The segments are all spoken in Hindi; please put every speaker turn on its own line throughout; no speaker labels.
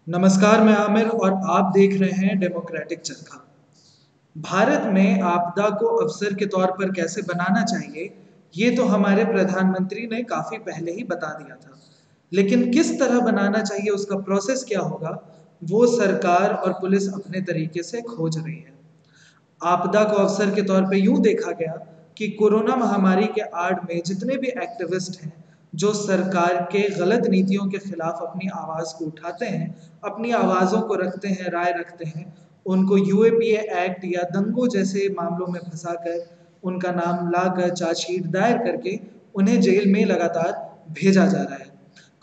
नमस्कार, मैं आमिर और आप देख रहे हैं डेमोक्रेटिक चरखा। भारत में आपदा को अवसर के तौर पर कैसे बनाना चाहिए, ये तो हमारे प्रधानमंत्री ने काफी पहले ही बता दिया था। लेकिन किस तरह बनाना चाहिए, उसका प्रोसेस क्या होगा, वो सरकार और पुलिस अपने तरीके से खोज रही है। आपदा को अवसर के तौर पे यूं देखा गया कि कोरोना महामारी के आड़ में जितने भी एक्टिविस्ट हैं, जो सरकार के गलत नीतियों के खिलाफ अपनी आवाज़ को उठाते हैं, अपनी आवाज़ों को रखते हैं, राय रखते हैं, उनको यूएपीए एक्ट या दंगों जैसे मामलों में फंसाकर उनका नाम लाकर चार्जशीट दायर करके उन्हें जेल में लगातार भेजा जा रहा है।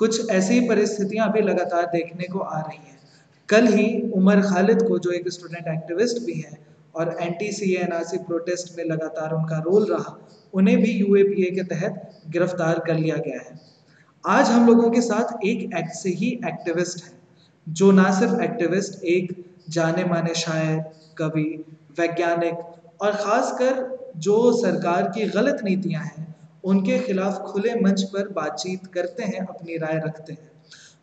कुछ ऐसी परिस्थितियां अभी लगातार देखने को आ रही हैं। कल ही उमर खालिद को, जो एक स्टूडेंट एक्टिविस्ट भी हैं और एंटी सी एनआरसी प्रोटेस्ट में लगातार उनका रोल रहा, उन्हें भी यूएपीए के तहत गिरफ्तार कर लिया गया है। आज हम लोगों के साथ एक एक्ट से ही एक्टिविस्ट है, जो ना सिर्फ एक्टिविस्ट, एक जाने माने शायर, कवि, वैज्ञानिक और खासकर जो सरकार की गलत नीतियां हैं उनके खिलाफ खुले मंच पर बातचीत करते हैं, अपनी राय रखते हैं।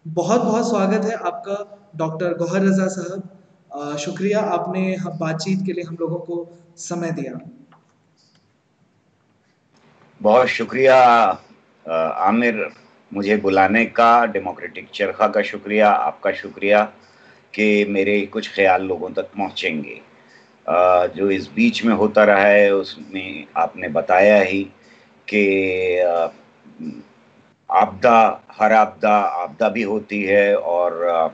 बहुत बहुत स्वागत है आपका, डॉक्टर गौहर रजा साहब। शुक्रिया, आपने बातचीत के लिए हम लोगों को समय दिया।
बहुत शुक्रिया आमिर, मुझे बुलाने का। डेमोक्रेटिक चरखा का शुक्रिया, आपका शुक्रिया कि मेरे कुछ ख्याल लोगों तक पहुंचेंगे। जो इस बीच में होता रहा है उसमें आपने बताया ही कि आपदा, हर आपदा आपदा भी होती है और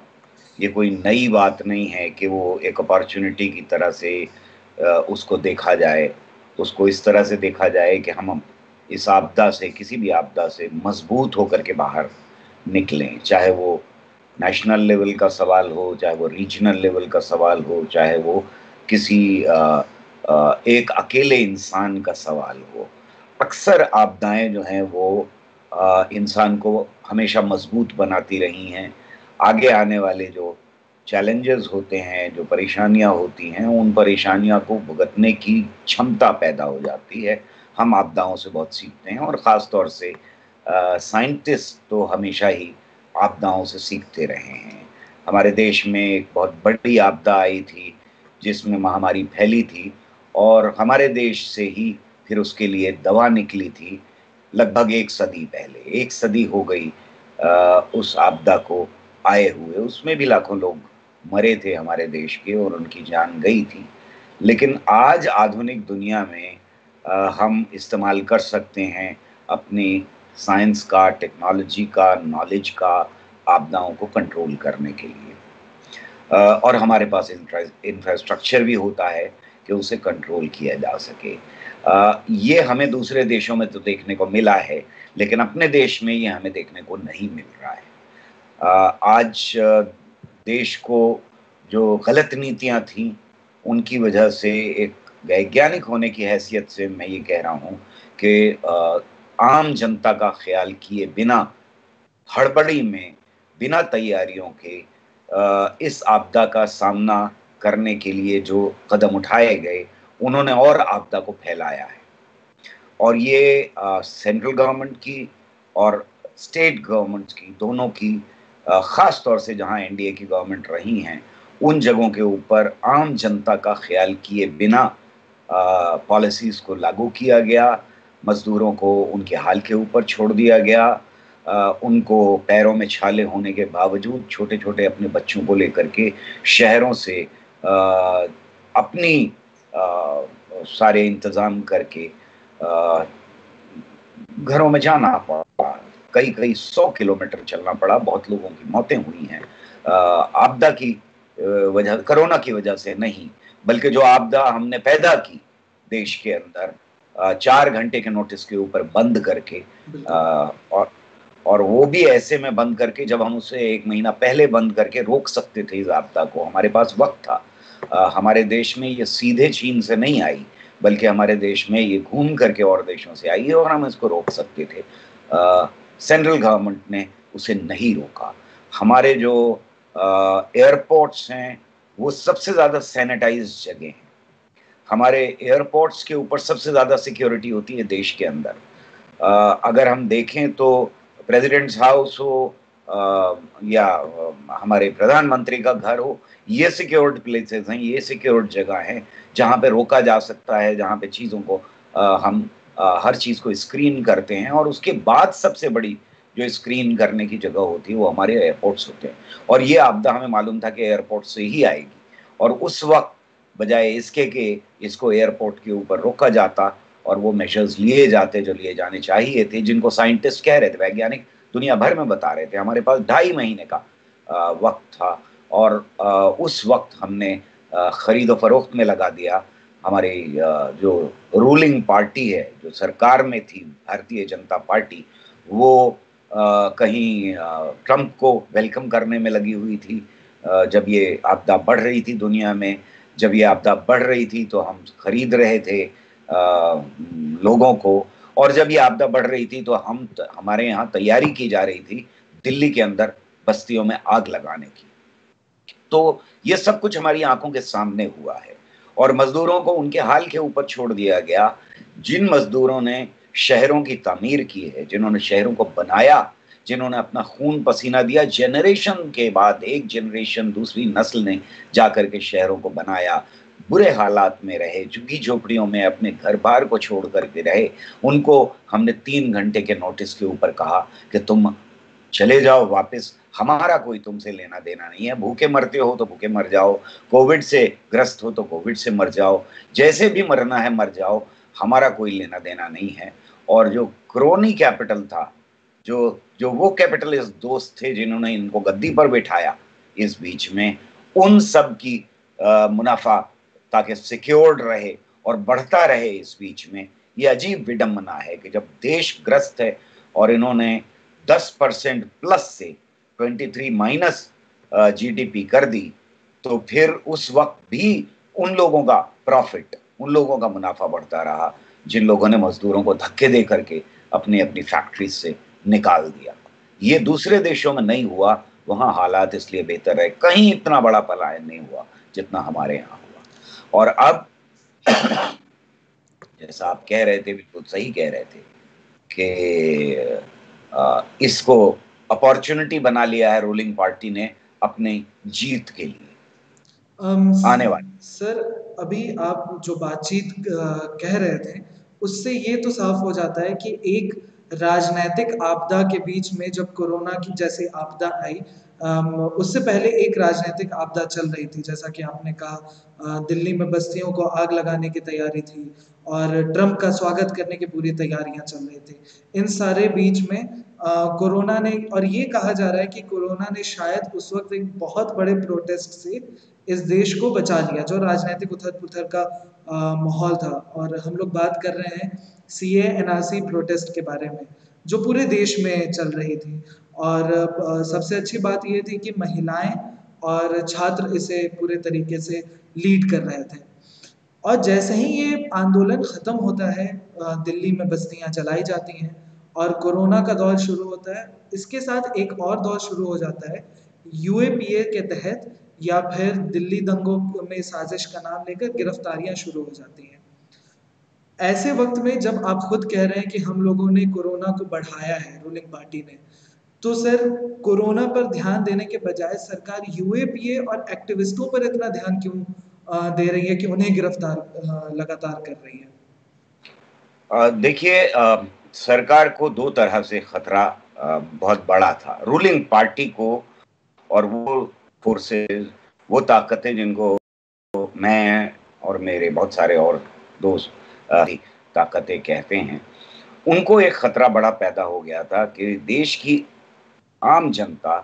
ये कोई नई बात नहीं है कि वो एक अपॉर्चुनिटी की तरह से उसको देखा जाए। उसको इस तरह से देखा जाए कि हम इस आपदा से, किसी भी आपदा से मजबूत होकर के बाहर निकलें, चाहे वो नेशनल लेवल का सवाल हो, चाहे वो रीजनल लेवल का सवाल हो, चाहे वो किसी एक अकेले इंसान का सवाल हो। अक्सर आपदाएं जो हैं वो इंसान को हमेशा मजबूत बनाती रही हैं। आगे आने वाले जो चैलेंजेस होते हैं, जो परेशानियां होती हैं, उन परेशानियों को भुगतने की क्षमता पैदा हो जाती है। हम आपदाओं से बहुत सीखते हैं और ख़ास तौर से साइंटिस्ट तो हमेशा ही आपदाओं से सीखते रहे हैं। हमारे देश में एक बहुत बड़ी आपदा आई थी जिसमें महामारी फैली थी और हमारे देश से ही फिर उसके लिए दवा निकली थी। लगभग एक सदी पहले, एक सदी हो गई उस आपदा को आए हुए। उसमें भी लाखों लोग मरे थे हमारे देश के और उनकी जान गई थी। लेकिन आज आधुनिक दुनिया में हम इस्तेमाल कर सकते हैं अपनी साइंस का, टेक्नोलॉजी का, नॉलेज का आपदाओं को कंट्रोल करने के लिए। और हमारे पास इंफ्रास्ट्रक्चर भी होता है कि उसे कंट्रोल किया जा सके। ये हमें दूसरे देशों में तो देखने को मिला है, लेकिन अपने देश में ये हमें देखने को नहीं मिल रहा है। आज देश को जो गलत नीतियां थीं, उनकी वजह से, एक वैज्ञानिक होने की हैसियत से मैं ये कह रहा हूँ कि आम जनता का ख्याल किए बिना, हड़बड़ी में, बिना तैयारियों के इस आपदा का सामना करने के लिए जो कदम उठाए गए, उन्होंने और आपदा को फैलाया है। और ये सेंट्रल गवर्नमेंट की और स्टेट गवर्नमेंट्स की, दोनों की, ख़ास तौर से जहाँ एनडीए की गवर्नमेंट रही हैं, उन जगहों के ऊपर आम जनता का ख्याल किए बिना पॉलिसीज़ को लागू किया गया। मज़दूरों को उनके हाल के ऊपर छोड़ दिया गया। उनको पैरों में छाले होने के बावजूद छोटे-छोटे अपने बच्चों को लेकर के शहरों से अपनी सारे इंतज़ाम करके घरों में जाना पड़ा। कई-कई 100 किलोमीटर चलना पड़ा, बहुत लोगों की मौतें हुई हैं। आपदा की वजह, कोरोना की वजह से नहीं, बल्कि जो आपदा हमने पैदा की देश के अंदर 4 घंटे के नोटिस के ऊपर बंद करके, और वो भी ऐसे में बंद करके जब हम उसे 1 महीना पहले बंद करके रोक सकते थे इस आपदा को, हमारे पास वक़्त था। हमारे देश में ये सीधे चीन से नहीं आई, बल्कि हमारे देश में ये घूम करके और देशों से आई है और हम इसको रोक सकते थे। सेंट्रल गवर्नमेंट ने उसे नहीं रोका। हमारे जो एयरपोर्ट्स हैं, वो सबसे ज़्यादा सैनिटाइज़्ड जगह हैं। हमारे एयरपोर्ट्स के ऊपर सबसे ज़्यादा सिक्योरिटी होती है देश के अंदर। अगर हम देखें तो प्रेसिडेंट्स हाउस हो, या हमारे प्रधानमंत्री का घर हो, ये सिक्योर्ड प्लेसेस हैं, ये सिक्योर्ड जगह हैं जहाँ पे रोका जा सकता है, जहाँ पे चीज़ों को हम हर चीज़ को स्क्रीन करते हैं। और उसके बाद सबसे बड़ी जो स्क्रीन करने की जगह होती है वो हमारे एयरपोर्ट्स होते हैं। और ये आपदा हमें मालूम था कि एयरपोर्ट से ही आएगी, और उस वक्त बजाय इसके कि इसको एयरपोर्ट के ऊपर रोका जाता और वो मेजर्स लिए जाते जो लिए जाने चाहिए थे, जिनको साइंटिस्ट कह रहे थे, वैज्ञानिक दुनिया भर में बता रहे थे, हमारे पास 2.5 महीने का वक्त था। और उस वक्त हमने खरीद और फरोख्त में लगा दिया। हमारे जो रूलिंग पार्टी है, जो सरकार में थी, भारतीय जनता पार्टी, वो कहीं ट्रंप को वेलकम करने में लगी हुई थी। जब ये आपदा बढ़ रही थी दुनिया में, जब ये आपदा बढ़ रही थी तो हम खरीद रहे थे लोगों को, और जब ये आपदा बढ़ रही थी तो हमारे यहाँ तैयारी की जा रही थी दिल्ली के अंदर बस्तियों में आग लगाने की। तो ये सब कुछ हमारी आंखों के सामने हुआ है, और मजदूरों को उनके हाल के ऊपर छोड़ दिया गया। जिन मजदूरों ने शहरों की तामीर की है, जिन्होंने शहरों को बनाया, जिन्होंने अपना खून पसीना दिया, जनरेशन के बाद एक जनरेशन, दूसरी नस्ल ने जाकर के शहरों को बनाया, बुरे हालात में रहे, झुग्गी झोपड़ियों में अपने घर बार को छोड़ करके रहे, उनको हमने 3 घंटे के नोटिस के ऊपर कहा कि तुम चले जाओ वापस, हमारा कोई तुमसे लेना देना नहीं है। भूखे मरते हो तो भूखे मर जाओ, कोविड से ग्रस्त हो तो कोविड से मर जाओ, जैसे भी मरना है मर जाओ, हमारा कोई लेना देना नहीं है। और जो क्रोनी कैपिटल था, जो जो वो कैपिटलिस्ट दोस्त थे जिन्होंने इनको गद्दी पर बिठाया इस बीच में, उन सब की मुनाफा ताकि सिक्योर्ड रहे और बढ़ता रहे इस बीच में। ये अजीब विडंबना है कि जब देश ग्रस्त है और इन्होंने 10% प्लस से 23 माइनस जीडीपी कर दी, तो फिर उस वक्त भी उन लोगों का प्रॉफिट, उन लोगों का मुनाफा बढ़ता रहा जिन लोगों ने मजदूरों को धक्के दे करके अपनी अपनी फैक्ट्री से निकाल दिया। ये दूसरे देशों में नहीं हुआ, वहां हालात इसलिए बेहतर है, कहीं इतना बड़ा पलायन नहीं हुआ जितना हमारे यहाँ हुआ। और अब जैसा आप कह रहे थे, बिल्कुल सही कह रहे थे कि इसको अपॉर्चुनिटी बना लिया है रूलिंग पार्टी ने अपनी जीत के लिए आने वाली।
सर, अभी आप जो बातचीत कह रहे थे, उससे ये तो साफ हो जाता है कि एक राजनैतिक आपदा के बीच में जब कोरोना की जैसे आपदा आई, उससे पहले एक राजनैतिक आपदा चल रही थी, जैसा कि आपने कहा, दिल्ली में बस्तियों को आग लगाने की तैयारी थी और ट्रंप का स्वागत करने की पूरी तैयारियां चल रही थी। इन सारे बीच में कोरोना ने, और ये कहा जा रहा है कि कोरोना ने शायद उस वक्त एक बहुत बड़े प्रोटेस्ट से इस देश को बचा लिया, जो राजनीतिक उथल-पुथल का माहौल था। और हम लोग बात कर रहे हैं सीए एनआरसी प्रोटेस्ट के बारे में, जो पूरे देश में चल रही थी। और सबसे अच्छी बात ये थी कि महिलाएं और छात्र इसे पूरे तरीके से लीड कर रहे थे। और जैसे ही ये आंदोलन ख़त्म होता है, दिल्ली में बस्तियां जलाई जाती हैं और कोरोना का दौर शुरू होता है, इसके साथ एक और दौर शुरू हो जाता है यूएपीए के तहत, या फिर दिल्ली दंगों में साजिश का नाम लेकर गिरफ्तारियां शुरू हो जाती हैं। ऐसे वक्त में जब आप खुद कह रहे हैं कि हम लोगों ने कोरोना को बढ़ाया है, रूलिंग पार्टी ने, तो सर कोरोना पर ध्यान देने के बजाय सरकार यूएपीए और एक्टिविस्टों पर इतना ध्यान क्यों दे रही है कि उन्हें गिरफ्तार लगातार कर रही है?
देखिए, सरकार को दो तरह से खतरा बहुत बड़ा था, रूलिंग पार्टी को और वो फोर्सेस, वो ताकतें जिनको मैं और मेरे बहुत सारे और दोस्त ताकतें कहते हैं, उनको एक खतरा बड़ा पैदा हो गया था कि देश की आम जनता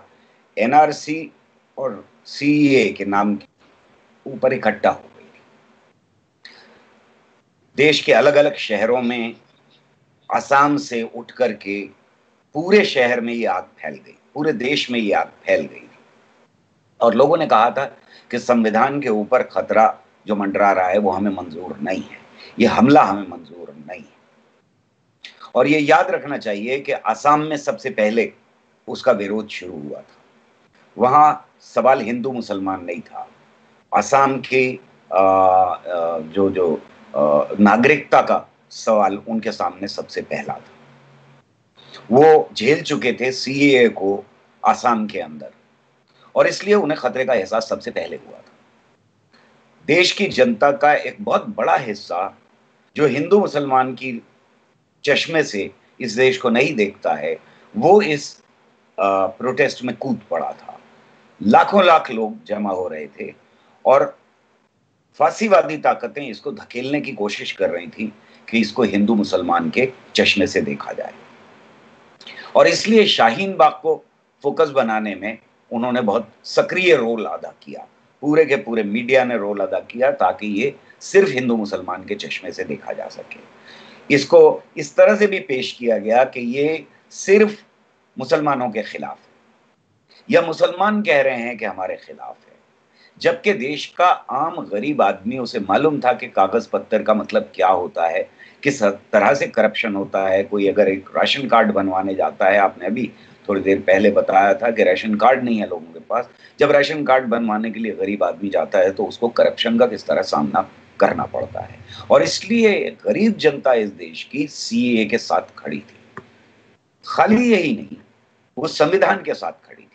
एनआरसी और सीए के नाम के ऊपर इकट्ठा हो गई थी। देश के अलग अलग शहरों में असम से उठ करके पूरे शहर में ये आग फैल गई, पूरे देश में ये आग फैल गई। और लोगों ने कहा था कि संविधान के ऊपर खतरा जो मंडरा रहा है वो हमें मंजूर नहीं है, ये हमला हमें मंजूर नहीं है। और ये याद रखना चाहिए कि असम में सबसे पहले उसका विरोध शुरू हुआ था। वहां सवाल हिंदू मुसलमान नहीं था, असम के जो जो नागरिकता का सवाल उनके सामने सबसे पहला था। वो झेल चुके थे सीएए को, आसाम के अंदर, और इसलिए उन्हें खतरे का एहसास सबसे पहले हुआ था। देश की जनता का एक बहुत बड़ा हिस्सा जो हिंदू मुसलमान की चश्मे से इस देश को नहीं देखता है, वो इस प्रोटेस्ट में कूद पड़ा था। लाखों लाख लोग जमा हो रहे थे और फांसीवादी ताकतें इसको धकेलने की कोशिश कर रही थी कि इसको हिंदू मुसलमान के चश्मे से देखा जाए, और इसलिए शाहीन बाग को फोकस बनाने में उन्होंने बहुत सक्रिय रोल अदा किया। पूरे के पूरे मीडिया ने रोल अदा किया ताकि ये सिर्फ हिंदू मुसलमान के चश्मे से देखा जा सके। इसको इस तरह से भी पेश किया गया कि ये सिर्फ मुसलमानों के खिलाफ है, या मुसलमान कह रहे हैं कि हमारे खिलाफ है, जबकि देश का आम गरीब आदमी, उसे मालूम था कि कागज पत्तर का मतलब क्या होता है, किस तरह से करप्शन होता है। कोई अगर एक राशन कार्ड बनवाने जाता है, आपने अभी थोड़ी देर पहले बताया था कि राशन कार्ड नहीं है लोगों के पास, जब राशन कार्ड बनवाने के लिए गरीब आदमी जाता है तो उसको करप्शन का किस तरह सामना करना पड़ता है। और इसलिए गरीब जनता इस देश की सीएए के साथ खड़ी थी। खाली यही नहीं, वो संविधान के साथ खड़ी थी।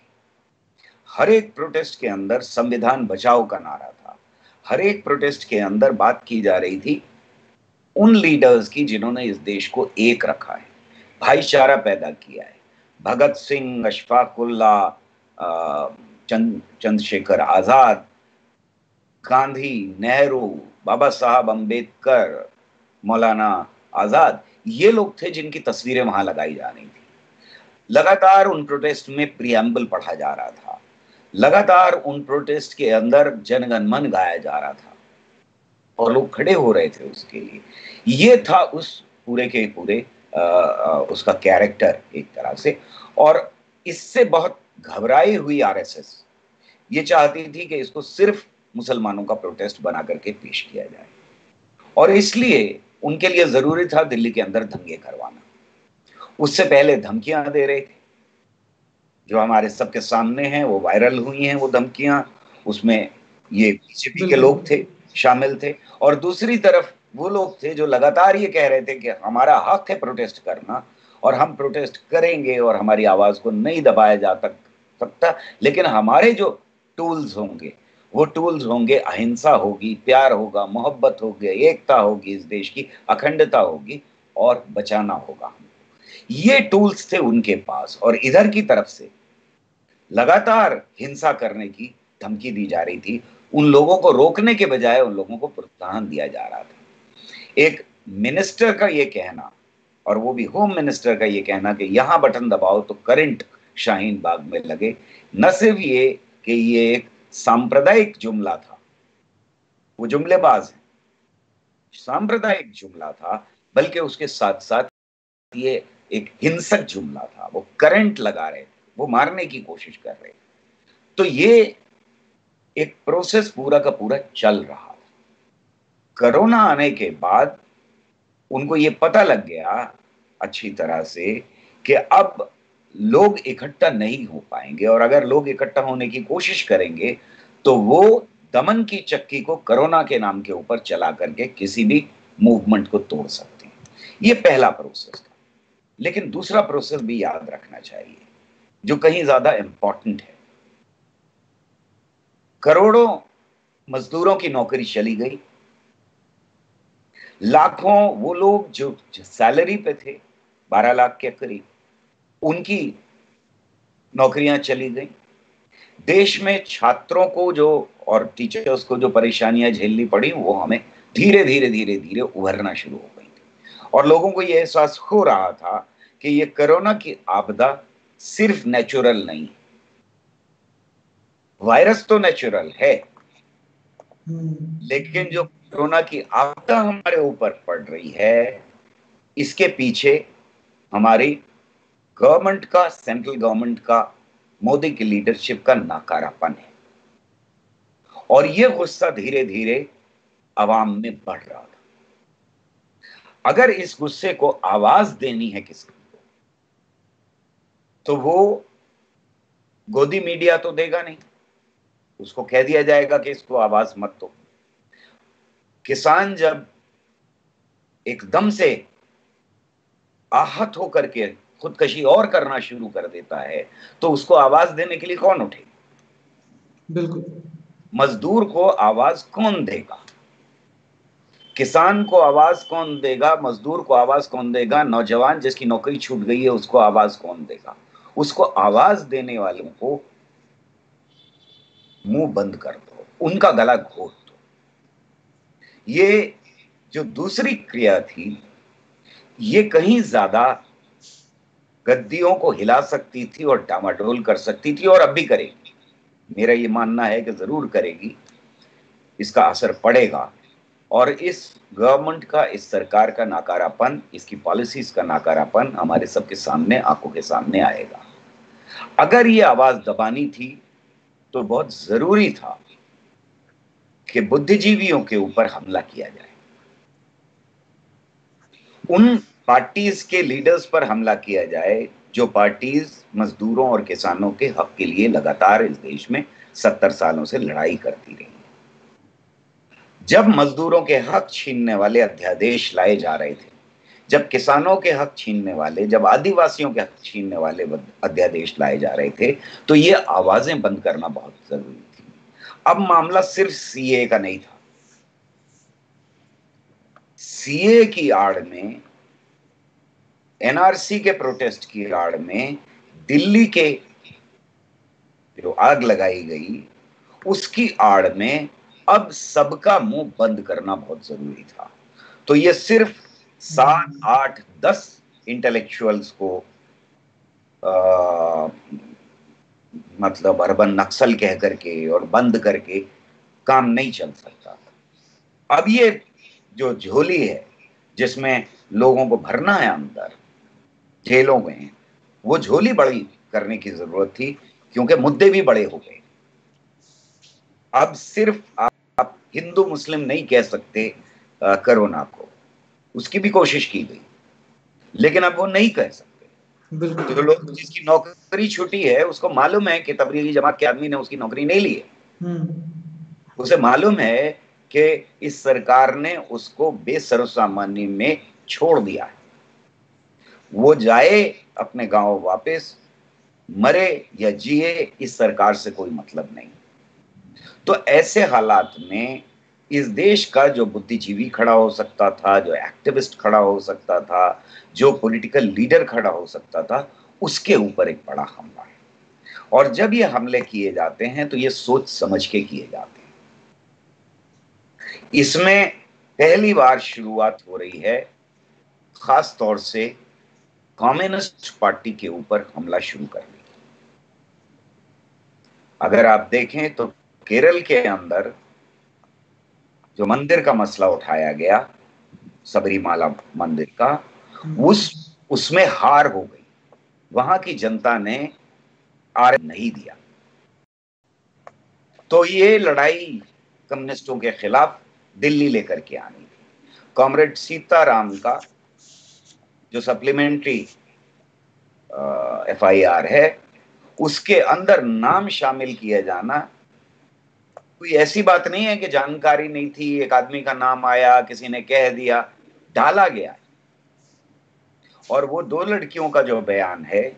हर एक प्रोटेस्ट के अंदर संविधान बचाओ का नारा था। हर एक प्रोटेस्ट के अंदर बात की जा रही थी उन लीडर्स की जिन्होंने इस देश को एक रखा है, भाईचारा पैदा किया है। भगत सिंह, अशफाकुल्लाह, चंद्रशेखर आजाद, गांधी, नेहरू, बाबा साहब अंबेडकर, मौलाना आजाद, ये लोग थे जिनकी तस्वीरें वहां लगाई जा रही थी। लगातार उन प्रोटेस्ट में प्रियम्बल पढ़ा जा रहा था, लगातार उन प्रोटेस्ट के अंदर जनगण मन गाया जा रहा था और लोग खड़े हो रहे थे उसके लिए। ये था उस पूरे के पूरे उसका कैरेक्टर एक तरह से। और इससे बहुत घबराई हुई आरएसएस ये चाहती थी कि इसको सिर्फ मुसलमानों का प्रोटेस्ट बना करके पेश किया जाए, और इसलिए उनके लिए जरूरी था दिल्ली के अंदर दंगे करवाना। उससे पहले धमकियां दे रहे थे जो हमारे सबके सामने हैं, वो वायरल हुई हैं वो धमकियां। उसमें ये बीजेपी के लोग थे, शामिल थे, और दूसरी तरफ वो लोग थे जो लगातार ये कह रहे थे कि हमारा हक है प्रोटेस्ट करना और हम प्रोटेस्ट करेंगे और हमारी आवाज को नहीं दबाया जा सकता, लेकिन हमारे जो टूल्स होंगे वो टूल्स होंगे, अहिंसा होगी, प्यार होगा, मोहब्बत होगी, एकता होगी, इस देश की अखंडता होगी और बचाना होगा। ये टूल्स थे उनके पास, और इधर की तरफ से लगातार हिंसा करने की धमकी दी जा रही थी। उन लोगों को रोकने के बजाय उन लोगों को प्रोत्साहन दिया जा रहा था। एक मिनिस्टर का ये कहना, और वो भी होम मिनिस्टर का ये कहना कि यहां बटन दबाओ तो करंट शाहीन बाग में लगे, न सिर्फ ये कि ये एक सांप्रदायिक जुमला था, वो जुमलेबाज है, सांप्रदायिक जुमला था, बल्कि उसके साथ साथ ये एक हिंसक जुमला था। वो करंट लगा रहे थे, वो मारने की कोशिश कर रहे थे। तो ये एक प्रोसेस पूरा का पूरा चल रहा था। कोरोना आने के बाद उनको ये पता लग गया अच्छी तरह से कि अब लोग इकट्ठा नहीं हो पाएंगे, और अगर लोग इकट्ठा होने की कोशिश करेंगे तो वो दमन की चक्की को कोरोना के नाम के ऊपर चला करके किसी भी मूवमेंट को तोड़ सकते हैं। ये पहला प्रोसेस था। लेकिन दूसरा प्रोसेस भी याद रखना चाहिए जो कहीं ज्यादा इंपॉर्टेंट है। करोड़ों मजदूरों की नौकरी चली गई, लाखों वो लोग जो सैलरी पे थे 12 लाख के करीब, उनकी नौकरियां चली गई। देश में छात्रों को जो और टीचर्स को जो परेशानियां झेलनी पड़ी वो हमें धीरे धीरे धीरे धीरे उभरना शुरू हो गई थी, और लोगों को ये एहसास हो रहा था कि ये कोरोना की आपदा सिर्फ नेचुरल नहीं, वायरस तो नेचुरल है, लेकिन जो कोरोना की आपदा हमारे ऊपर पड़ रही है इसके पीछे हमारी गवर्नमेंट का, सेंट्रल गवर्नमेंट का, मोदी की लीडरशिप का नाकारापन है। और ये गुस्सा धीरे धीरे आवाम में बढ़ रहा था। अगर इस गुस्से को आवाज देनी है किसी को तो वो गोदी मीडिया तो देगा नहीं, उसको कह दिया जाएगा कि इसको आवाज मत दो। किसान जब एकदम से आहत होकर के खुदकशी और करना शुरू कर देता है, तो उसको आवाज देने के लिए कौन उठेगा?
बिल्कुल।
मजदूर को आवाज कौन देगा? किसान को आवाज कौन देगा? मजदूर को आवाज कौन देगा? नौजवान जिसकी नौकरी छूट गई है उसको आवाज कौन देगा? उसको आवाज देने वालों को मुंह बंद कर दो, उनका गला घोट दो। ये जो दूसरी क्रिया थी, ये कहीं ज्यादा गद्दियों को हिला सकती थी और डामाडोल कर सकती थी, और अब भी करेगी। मेरा ये मानना है कि जरूर करेगी, इसका असर पड़ेगा। और इस गवर्नमेंट का, इस सरकार का नाकारापन, इसकी पॉलिसीज का नाकारापन हमारे सबके सामने, आंखों के सामने आएगा। अगर ये आवाज दबानी थी तो बहुत जरूरी था कि बुद्धिजीवियों के ऊपर हमला किया जाए, उन पार्टीज के लीडर्स पर हमला किया जाए जो पार्टीज मजदूरों और किसानों के हक के लिए लगातार इस देश में 70 सालों से लड़ाई करती रही। जब मजदूरों के हक छीनने वाले अध्यादेश लाए जा रहे थे, जब किसानों के हक छीनने वाले, जब आदिवासियों के हक छीनने वाले अध्यादेश लाए जा रहे थे, तो ये आवाजें बंद करना बहुत जरूरी थी। अब मामला सिर्फ सीए का नहीं था। सीए की आड़ में, एनआरसी के प्रोटेस्ट की आड़ में दिल्ली के जो आग लगाई गई, उसकी आड़ में अब सबका मुंह बंद करना बहुत जरूरी था। तो ये सिर्फ 7, 8, 10 इंटेलेक्चुअल्स को मतलब अर्बन नक्सल कह करके और बंद करके काम नहीं चल सकता। अब ये जो झोली है जिसमें लोगों को भरना है अंदर जेलों में, वो झोली बड़ी करने की जरूरत थी, क्योंकि मुद्दे भी बड़े हो गए। अब सिर्फ आप हिंदू मुस्लिम नहीं कह सकते कोरोना को, उसकी भी कोशिश की गई, लेकिन अब वो नहीं कह सकते। तो लोग, जिसकी नौकरी छुट्टी है, उसको मालूम है कि तबलीगी जमात के आदमी ने उसकी नौकरी नहीं ली है। उसे मालूम है कि इस सरकार ने उसको बेसरोसामानी में छोड़ दिया है। वो जाए अपने गांव वापस, मरे या जिए, इस सरकार से कोई मतलब नहीं। तो ऐसे हालात में इस देश का जो बुद्धिजीवी खड़ा हो सकता था, जो एक्टिविस्ट खड़ा हो सकता था, जो पॉलिटिकल लीडर खड़ा हो सकता था, उसके ऊपर एक बड़ा हमला है। और जब ये हमले किए जाते हैं तो ये सोच समझ के किए जाते हैं। इसमें पहली बार शुरुआत हो रही है खास तौर से कम्युनिस्ट पार्टी के ऊपर हमला शुरू करने की। अगर आप देखें तो केरल के अंदर जो मंदिर का मसला उठाया गया, सबरीमाला मंदिर का, उसमें हार हो गई। वहां की जनता ने आरक्षण नहीं दिया। तो ये लड़ाई कम्युनिस्टों के खिलाफ दिल्ली लेकर के आनी थी। कॉमरेड सीताराम का जो सप्लीमेंट्री एफआईआर है, उसके अंदर नाम शामिल किया जाना कोई ऐसी बात नहीं है कि जानकारी नहीं थी, एक आदमी का नाम आया, किसी ने कह दिया, डाला गया। और वो 2 लड़कियों का जो बयान है,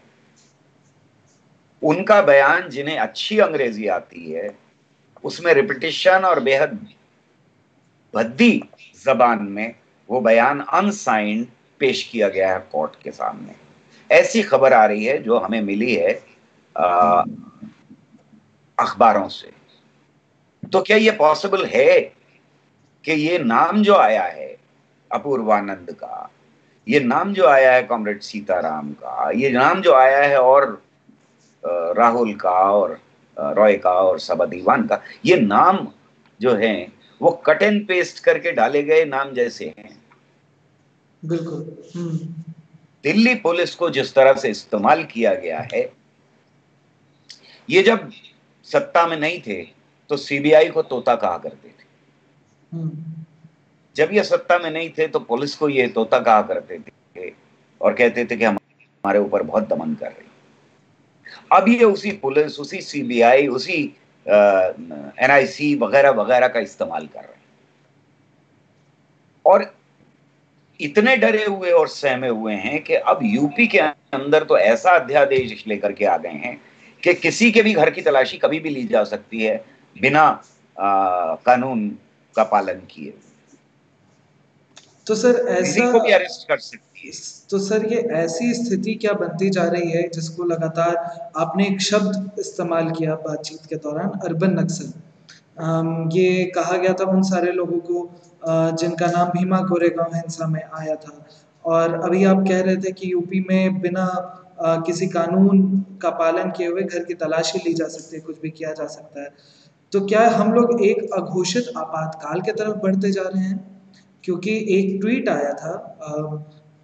उनका बयान, जिन्हें अच्छी अंग्रेजी आती है, उसमें रिपीटिशन और बेहद भद्दी जबान में वो बयान अनसाइंड पेश किया गया है कोर्ट के सामने। ऐसी खबर आ रही है जो हमें मिली है अखबारों से। तो क्या ये पॉसिबल है कि ये नाम जो आया है अपूर्वानंद का, ये नाम जो आया है कॉमरेड सीताराम का, ये नाम जो आया है और राहुल का और रॉय का और सबा दीवान का, ये नाम जो है वो कट एंड पेस्ट करके डाले गए नाम जैसे हैं?
बिल्कुल।
दिल्ली पुलिस को जिस तरह से इस्तेमाल किया गया है, ये जब सत्ता में नहीं थे तो सीबीआई को तोता कहा करते थे। जब ये सत्ता में नहीं थे तो पुलिस को ये तोता कहा करते थे और कहते थे कि हमारे ऊपर बहुत दमन कर रही। अब ये उसी पुलिस, उसी सीबीआई, उसी एनआईसी वगैरह वगैरह का इस्तेमाल कर रहे हैं। और इतने डरे हुए और सहमे हुए हैं कि अब यूपी के अंदर तो ऐसा अध्यादेश लेकर के आ गए हैं कि किसी के भी घर की तलाशी कभी भी ली जा सकती है बिना कानून का पालन किए।
तो सर
किसी
ऐसा
को भी अरेस्ट कर सकती है।
तो सर ये ऐसी स्थिति क्या बनती जा रही है जिसको लगातार आपने एक शब्द इस्तेमाल किया बातचीत के दौरान, अर्बन नक्सल। ये कहा गया था उन सारे लोगों को जिनका नाम भीमा कोरेगांव हिंसा में आया था, और अभी आप कह रहे थे कि यूपी में बिना किसी कानून का पालन किए हुए घर की तलाशी ली जा सकती है, कुछ भी किया जा सकता है। तो क्या हम लोग एक अघोषित आपातकाल की तरफ बढ़ते जा रहे हैं? क्योंकि एक ट्वीट आया था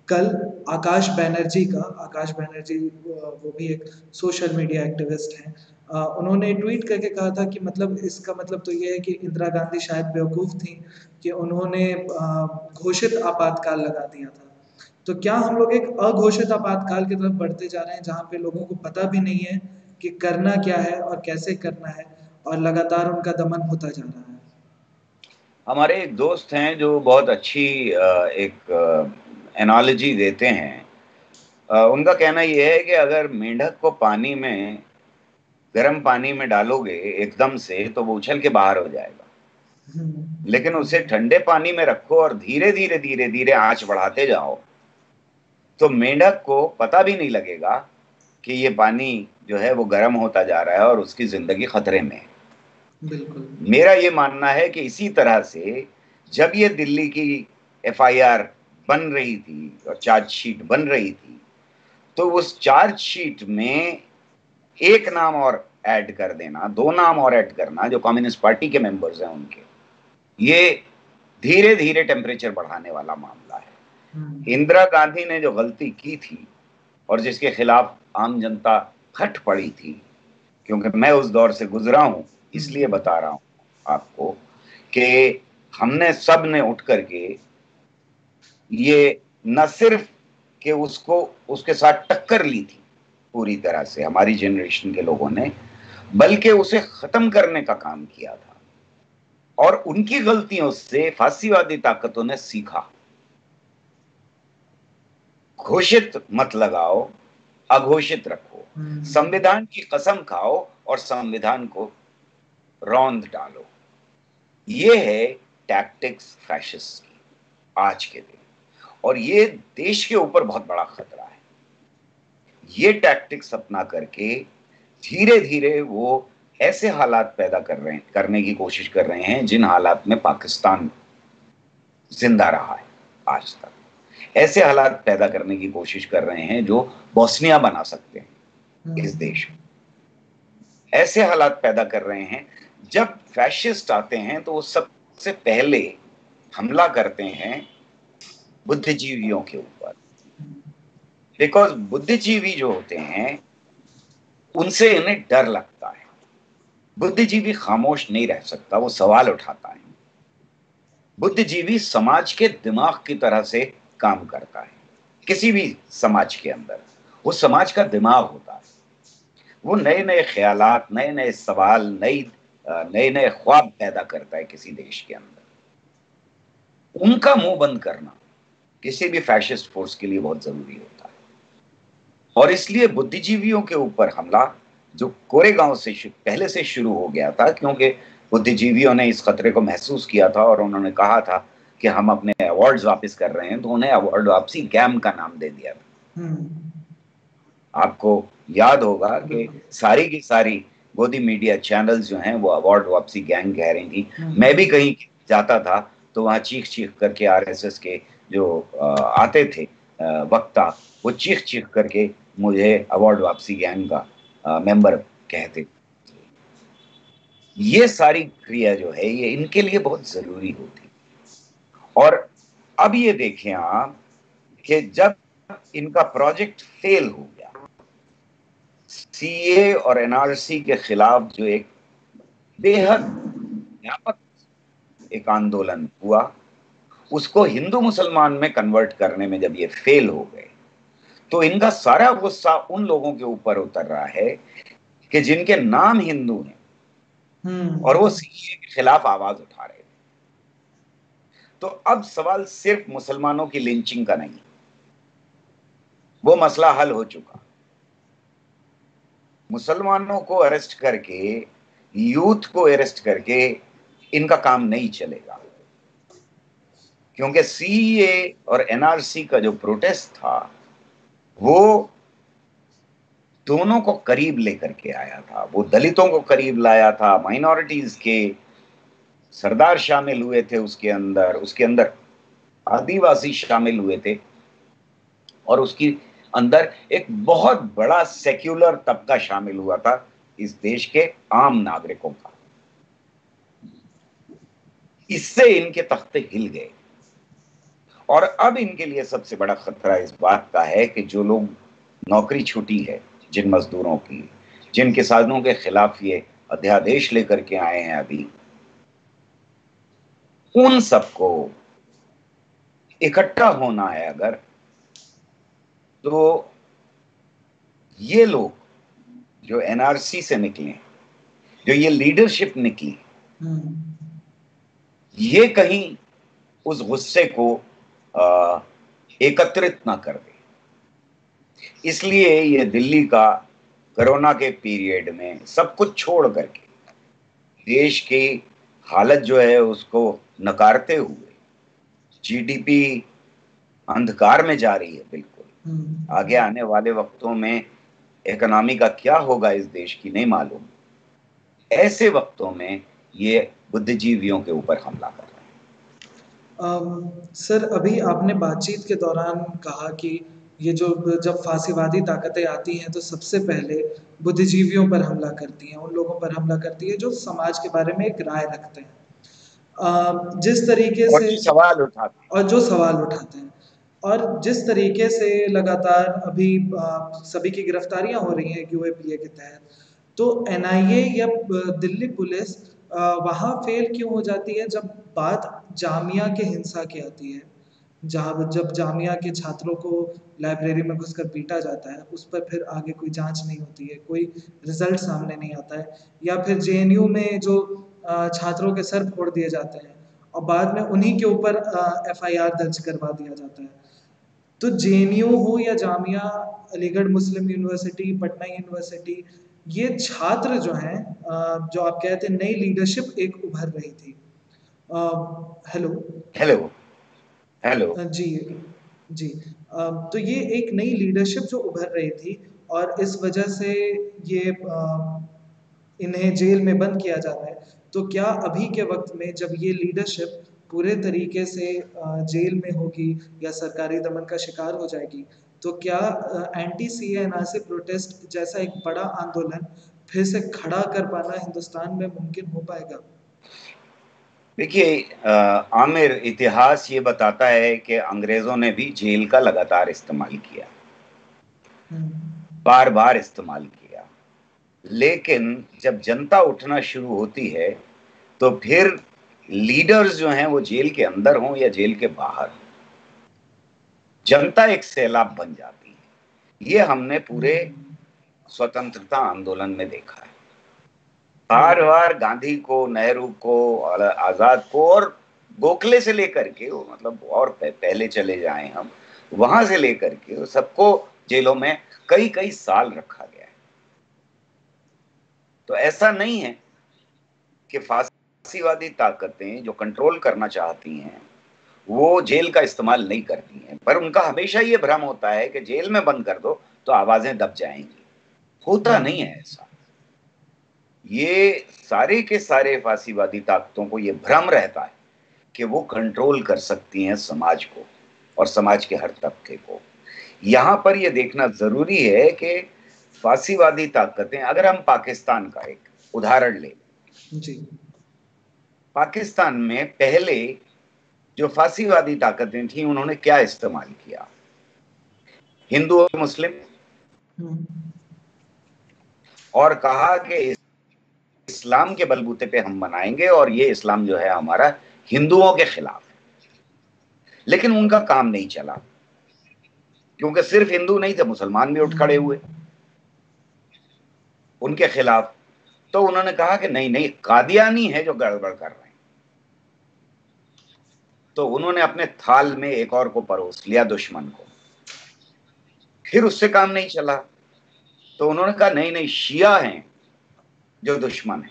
कल आकाश बैनर्जी का। आकाश बैनर्जी वो भी एक सोशल मीडिया एक्टिविस्ट हैं। उन्होंने ट्वीट करके कहा था कि मतलब इसका मतलब तो ये है कि इंदिरा गांधी शायद बेवकूफ़ थी कि उन्होंने घोषित आपातकाल लगा दिया था। तो क्या हम लोग एक अघोषित आपातकाल की तरफ बढ़ते जा रहे हैं जहाँ पे लोगों को पता भी नहीं है कि करना क्या है और कैसे करना है, और लगातार उनका दमन होता जा रहा है?
हमारे एक दोस्त हैं जो बहुत अच्छी एक एनालॉजी देते हैं। उनका कहना यह है कि अगर मेंढक को पानी में, गर्म पानी में डालोगे एकदम से तो वो उछल के बाहर हो जाएगा, लेकिन उसे ठंडे पानी में रखो और धीरे धीरे धीरे धीरे आंच बढ़ाते जाओ तो मेंढक को पता भी नहीं लगेगा कि ये पानी जो है वो गर्म होता जा रहा है और उसकी जिंदगी खतरे में है।
बिल्कुल।
मेरा ये मानना है कि इसी तरह से जब ये दिल्ली की एफआईआर बन रही थी और चार्जशीट बन रही थी, तो उस चार्जशीट में एक नाम और ऐड कर देना, दो नाम और ऐड करना जो कम्युनिस्ट पार्टी के मेंबर्स हैं उनके, ये धीरे धीरे टेम्परेचर बढ़ाने वाला मामला है। इंदिरा गांधी ने जो गलती की थी और जिसके खिलाफ आम जनता फट पड़ी थी, क्योंकि मैं उस दौर से गुजरा हूं इसलिए बता रहा हूं आपको कि हमने सब ने उठ करके ये न सिर्फ कि उसको उसके साथ टक्कर ली थी पूरी तरह से हमारी जनरेशन के लोगों ने, बल्कि उसे खत्म करने का काम किया था। और उनकी गलतियों से फासीवादी ताकतों ने सीखा। घोषित मत लगाओ, अघोषित रखो। संविधान की कसम खाओ और संविधान को रौंद डालो। ये है टैक्टिक्स फैशिस्ट की आज के दिन, और ये देश के ऊपर बहुत बड़ा खतरा है। ये टैक्टिक्स अपना करके धीरे धीरे वो ऐसे हालात पैदा करने की कोशिश कर रहे हैं जिन हालात में पाकिस्तान जिंदा रहा है आज तक। ऐसे हालात पैदा करने की कोशिश कर रहे हैं जो बोस्निया बना सकते हैं इस देश में। ऐसे हालात पैदा कर रहे हैं, जब फैशिस्ट आते हैं तो वो सबसे पहले हमला करते हैं बुद्धिजीवियों के ऊपर, बिकॉज बुद्धिजीवी जो होते हैं उनसे इन्हें डर लगता है। बुद्धिजीवी खामोश नहीं रह सकता, वो सवाल उठाता है। बुद्धिजीवी समाज के दिमाग की तरह से काम करता है। किसी भी समाज के अंदर वो समाज का दिमाग होता है। वो नए नए ख्यालात, नए नए सवाल, नए नए ख्वाब पैदा करता है किसी देश के अंदर। उनका मुंह बंद करना किसी भी फैशिस्ट फोर्स के लिए बहुत जरूरी होता है। और इसलिए बुद्धिजीवियों के ऊपर हमला जो कोरेगांव से पहले से शुरू हो गया था, क्योंकि बुद्धिजीवियों ने इस खतरे को महसूस किया था और उन्होंने कहा था कि हम अपने अवार्ड्स वापस कर रहे हैं, तो उन्हें अवार्ड वापसी गैंग का नाम दे दिया था। आपको याद होगा कि सारी की सारी गोदी मीडिया चैनल्स जो हैं वो अवार्ड वापसी गैंग कह रही थी। मैं भी कहीं जाता था तो वहां चीख चीख करके आरएसएस के जो आते थे वक्ता, वो चीख चीख करके मुझे अवार्ड वापसी गैंग का मेंबर कहते। ये सारी क्रिया जो है ये इनके लिए बहुत जरूरी होती। और अब ये देखें आप कि जब इनका प्रोजेक्ट फेल हो गया, सीए और एनआरसी के खिलाफ जो एक बेहद व्यापक एक आंदोलन हुआ, उसको हिंदू मुसलमान में कन्वर्ट करने में जब ये फेल हो गए, तो इनका सारा गुस्सा उन लोगों के ऊपर उतर रहा है कि जिनके नाम हिंदू हैं और वो सीए के खिलाफ आवाज उठा रहे थे। तो अब सवाल सिर्फ मुसलमानों की लिंचिंग का नहीं, वो मसला हल हो चुका। मुसलमानों को अरेस्ट करके, यूथ को अरेस्ट करके इनका काम नहीं चलेगा, क्योंकि सीए और एनआरसी का जो प्रोटेस्ट था वो दोनों को करीब लेकर के आया था। वो दलितों को करीब लाया था, माइनॉरिटीज के सरदार शामिल हुए थे उसके अंदर आदिवासी शामिल हुए थे, और उसके अंदर एक बहुत बड़ा सेक्युलर तबका शामिल हुआ था इस देश के आम नागरिकों का। इससे इनके तख्ते हिल गए, और अब इनके लिए सबसे बड़ा खतरा इस बात का है कि जो लोग नौकरी छूटी है, जिन मजदूरों की, जिन किसानों के खिलाफ ये अध्यादेश लेकर के आए हैं अभी, उन सबको इकट्ठा होना है अगर, तो ये लोग जो एनआरसी से निकले, जो ये लीडरशिप निकली, ये कहीं उस गुस्से को एकत्रित ना कर दे। इसलिए ये दिल्ली का कोरोना के पीरियड में सब कुछ छोड़ करके देश की हालत जो है उसको नकारते हुए, जीडीपी अंधकार में जा रही है बिल्कुल। आगे आने वाले वक्तों में इकोनॉमी का क्या होगा इस देश की नहीं मालूम। ऐसे वक्तों में ये बुद्धिजीवियों के ऊपर हमला कर रहे हैं।
सर, अभी आपने बातचीत के दौरान कहा कि ये जो जब फांसीवादी ताकतें आती हैं तो सबसे पहले बुद्धिजीवियों पर हमला करती हैं, उन लोगों पर हमला करती है जो समाज के बारे में एक राय रखते हैं। जिस तरीके
और
से
जो सवाल उठाते हैं,
और जो सवाल उठाते हैं, और जिस तरीके से लगातार अभी सभी की गिरफ्तारियां हो रही हैं यूएपीए के तहत, तो एनआईए या दिल्ली पुलिस वहाँ फेल क्यों हो जाती है जब बात जामिया के हिंसा की आती है, जहाँ जब जामिया के छात्रों को लाइब्रेरी में घुसकर पीटा जाता है, उस पर फिर आगे कोई जांच नहीं होती है, कोई रिजल्ट सामने नहीं आता है, या फिर जेएनयू में जो छात्रों के सर फोड़ दिए जाते हैं और बाद में उन्हीं के ऊपर एफआईआर दर्ज करवा दिया जाता है। तो जेएनयू हो या जामिया, अलीगढ़ मुस्लिम यूनिवर्सिटी, पटना यूनिवर्सिटी, ये छात्र जो हैं, जो आप कहते हैं नई लीडरशिप एक उभर रही थी। हेलो।
Hello hello.
जी जी। तो ये एक नई लीडरशिप जो उभर रही थी, और इस वजह से ये इन्हें जेल में बंद किया जा रहा है। तो क्या अभी के वक्त में जब ये लीडरशिप पूरे तरीके से जेल में होगी या सरकारी दमन का शिकार हो जाएगी, तो क्या एंटी सीएनआरसी प्रोटेस्ट जैसा एक बड़ा आंदोलन फिर से खड़ा कर पाना हिंदुस्तान में मुमकिन हो पाएगा?
देखिए आमिर, इतिहास ये बताता है कि अंग्रेजों ने भी जेल का लगातार इस्तेमाल किया, बार बार इस्तेमाल किया, लेकिन जब जनता उठना शुरू होती है तो फिर लीडर्स जो हैं वो जेल के अंदर हों या जेल के बाहर, जनता एक सैलाब बन जाती है। ये हमने पूरे स्वतंत्रता आंदोलन में देखा है। बार बार गांधी को, नेहरू को, आजाद को, और गोखले से लेकर के, मतलब और पहले चले जाएं हम, वहां से लेकर के सबको जेलों में कई कई साल रखा गया है। तो ऐसा नहीं है कि फांसीवादी ताकतें जो कंट्रोल करना चाहती हैं वो जेल का इस्तेमाल नहीं करती हैं, पर उनका हमेशा ये भ्रम होता है कि जेल में बंद कर दो तो आवाजें दब जाएंगी। होता नहीं है ऐसा। ये सारे के सारे फांसीवादी ताकतों को ये भ्रम रहता है कि वो कंट्रोल कर सकती हैं समाज को और समाज के हर तबके को। यहां पर यह देखना जरूरी है कि फांसीवादी ताकतें, अगर हम पाकिस्तान का एक उदाहरण ले,
जी।
पाकिस्तान में पहले जो फांसीवादी ताकतें थी उन्होंने क्या इस्तेमाल किया? हिंदू और मुस्लिम, और कहा कि इस्लाम के बलबूते पे हम मनाएंगे और ये इस्लाम जो है हमारा हिंदुओं के खिलाफ है। लेकिन उनका काम नहीं चला, क्योंकि सिर्फ हिंदू नहीं थे, मुसलमान भी उठ खड़े हुए उनके खिलाफ। तो उन्होंने कहा कि नहीं नहीं, कादियानी है जो गड़बड़ कर रहे हैं। तो उन्होंने अपने थाल में एक और को परोस लिया, दुश्मन को। फिर उससे काम नहीं चला तो उन्होंने कहा नहीं नहीं, शिया हैं जो दुश्मन है।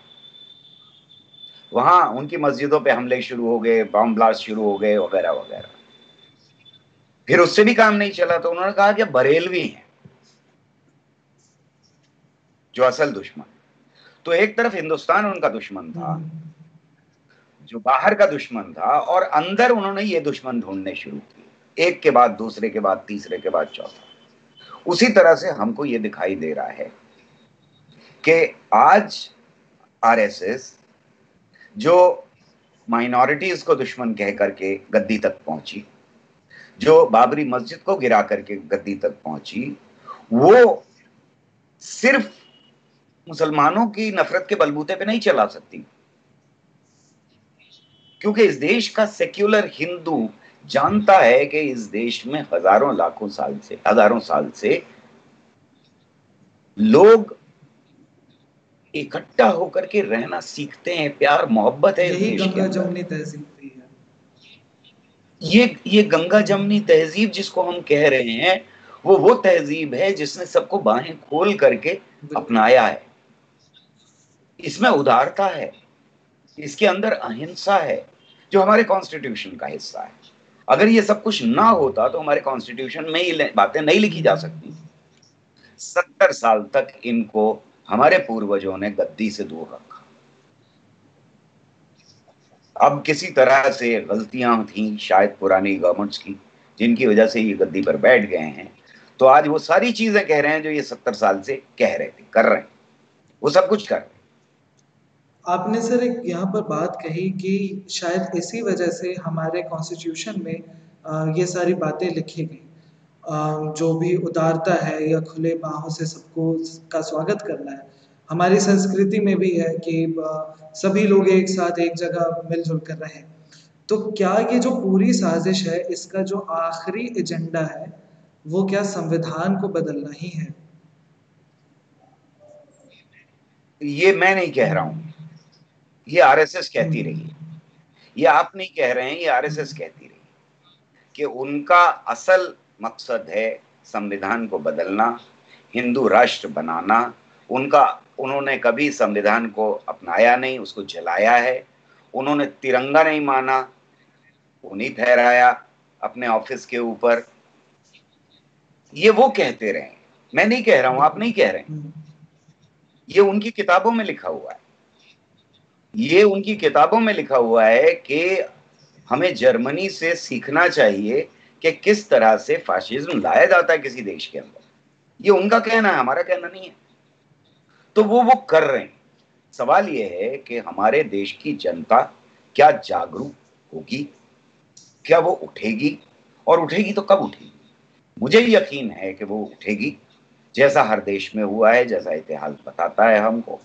वहां उनकी मस्जिदों पे हमले शुरू हो गए, बम ब्लास्ट शुरू हो गए, वगैरह वगैरह। फिर उससे भी काम नहीं चला तो उन्होंने कहा कि बरेलवी हैं जो असल दुश्मन। तो एक तरफ हिंदुस्तान उनका दुश्मन था, जो बाहर का दुश्मन था, और अंदर उन्होंने ये दुश्मन ढूंढने शुरू किए, एक के बाद दूसरे के बाद तीसरे के बाद चौथा। उसी तरह से हमको ये दिखाई दे रहा है कि आज आरएसएस जो माइनॉरिटीज को दुश्मन कह करके गद्दी तक पहुंची, जो बाबरी मस्जिद को गिरा करके गद्दी तक पहुंची, वो सिर्फ मुसलमानों की नफरत के बलबूते पे नहीं चला सकती, क्योंकि इस देश का सेक्युलर हिंदू जानता है कि इस देश में हजारों साल से लोग इकट्ठा होकर के रहना सीखते हैं, प्यार मोहब्बत है इस
यही
देश के
गंगा
अंदर।
जमुनी तहजीब भी है।
ये गंगा जमुनी तहजीब जिसको हम कह रहे हैं, वो तहजीब है जिसने सबको बाहें खोल करके अपनाया है। इसमें उदारता है, इसके अंदर अहिंसा है, जो हमारे कॉन्स्टिट्यूशन का हिस्सा है। अगर ये सब कुछ ना होता तो हमारे कॉन्स्टिट्यूशन में ये बातें नहीं लिखी जा सकती। 70 साल तक इनको हमारे पूर्वजों ने गद्दी से दूर रखा। अब किसी तरह से गलतियां थी शायद पुरानी गवर्नमेंट्स की, जिनकी वजह से ये गद्दी पर बैठ गए हैं, तो आज वो सारी चीजें कह रहे हैं जो ये 70 साल से कह रहे थे, कर रहे हैं, वो सब कुछ कर रहे हैं।
आपने सर एक यहाँ पर बात कही कि शायद इसी वजह से हमारे कॉन्स्टिट्यूशन में ये सारी बातें लिखी गई, जो भी उदारता है या खुले बाहों से सबको का स्वागत करना है। हमारी संस्कृति में भी है कि सभी लोग एक साथ एक जगह मिलजुल कर रहें। तो क्या ये जो पूरी साजिश है, इसका जो आखिरी एजेंडा है, वो क्या संविधान को बदलना ही है?
ये मैं नहीं कह रहा हूं, ये आरएसएस कहती रही है। ये आप नहीं कह रहे हैं, ये आरएसएस कहती रही कि उनका असल मकसद है संविधान को बदलना, हिंदू राष्ट्र बनाना। उन्होंने कभी संविधान को अपनाया नहीं, उसको जलाया है। उन्होंने तिरंगा नहीं माना, वो नहीं फहराया अपने ऑफिस के ऊपर। ये वो कहते रहे, मैं नहीं कह रहा हूं, आप नहीं कह रहे हैं। ये उनकी किताबों में लिखा हुआ है, ये उनकी किताबों में लिखा हुआ है कि हमें जर्मनी से सीखना चाहिए कि किस तरह से फाशिज्म लाया जाता है किसी देश के अंदर। ये उनका कहना है, हमारा कहना नहीं है। तो वो कर रहे हैं। सवाल ये है कि हमारे देश की जनता क्या जागरूक होगी, क्या वो उठेगी, और उठेगी तो कब उठेगी? मुझे यकीन है कि वो उठेगी, जैसा हर देश में हुआ है, जैसा इतिहास बताता है हमको।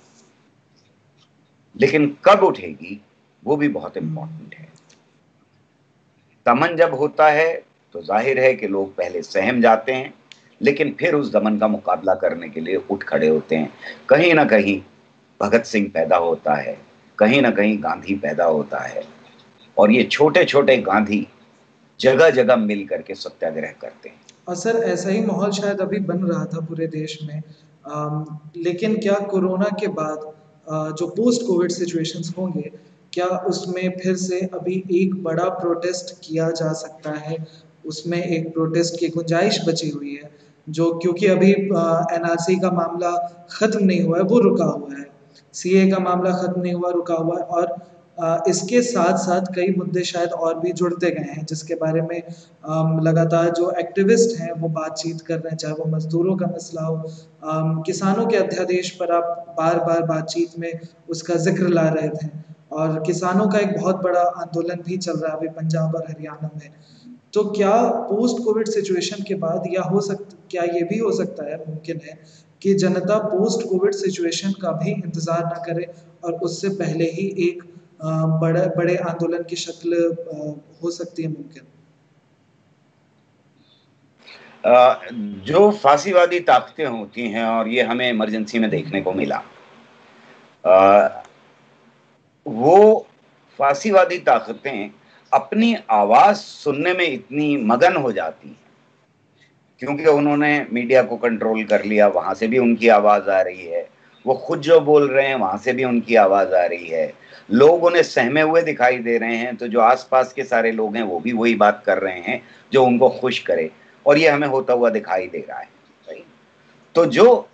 लेकिन कब उठेगी वो भी बहुत इंपॉर्टेंट है। दमन जब होता है तो जाहिर है कि लोग पहले सहम जाते हैं, लेकिन फिर उस दमन का मुकाबला करने के लिए उठ खड़े होते हैं। कहीं ना कहीं भगत सिंह पैदा होता है, कहीं ना कहीं गांधी पैदा होता है, और ये छोटे छोटे गांधी जगह जगह मिल करके सत्याग्रह करते हैं।
और सर ऐसा ही माहौल शायद अभी बन रहा था पूरे देश में। लेकिन क्या कोरोना के बाद जो पोस्ट कोविड सिचुएशंस होंगे, क्या उसमें फिर से अभी एक बड़ा प्रोटेस्ट किया जा सकता है? उसमें एक प्रोटेस्ट की गुंजाइश बची हुई है, जो क्योंकि अभी एनआरसी का मामला ख़त्म नहीं हुआ है, वो रुका हुआ है। सीए का मामला ख़त्म नहीं हुआ, रुका हुआ है। और इसके साथ साथ कई मुद्दे शायद और भी जुड़ते गए हैं, जिसके बारे में लगातार जो एक्टिविस्ट हैं वो बातचीत कर रहे हैं, चाहे वो मजदूरों का मसला हो, किसानों के अध्यादेश पर आप बार बार बातचीत में उसका जिक्र ला रहे थे। और किसानों का एक बहुत बड़ा आंदोलन भी चल रहा है अभी पंजाब और हरियाणा में। तो क्या पोस्ट कोविड सिचुएशन के बाद क्या ये भी हो सकता है, मुमकिन है कि जनता पोस्ट कोविड सिचुएशन का भी इंतजार ना करे और उससे पहले ही एक बड़े बड़े आंदोलन की शक्ल हो सकती है मुमकिन?
जो फांसीवादी ताकतें होती हैं, और ये हमें इमरजेंसी में देखने को मिला, वो फांसीवादी ताकतें अपनी आवाज सुनने में इतनी मगन हो जाती हैं, क्योंकि उन्होंने मीडिया को कंट्रोल कर लिया, वहां से भी उनकी आवाज आ रही है, वो खुद जो बोल रहे हैं वहां से भी उनकी आवाज आ रही है, लोग उन्हें सहमे हुए दिखाई दे रहे हैं, तो जो आसपास के सारे लोग हैं वो भी वही बात कर रहे हैं जो उनको खुश करे, और ये हमें होता हुआ दिखाई दे रहा है। सही? तो जो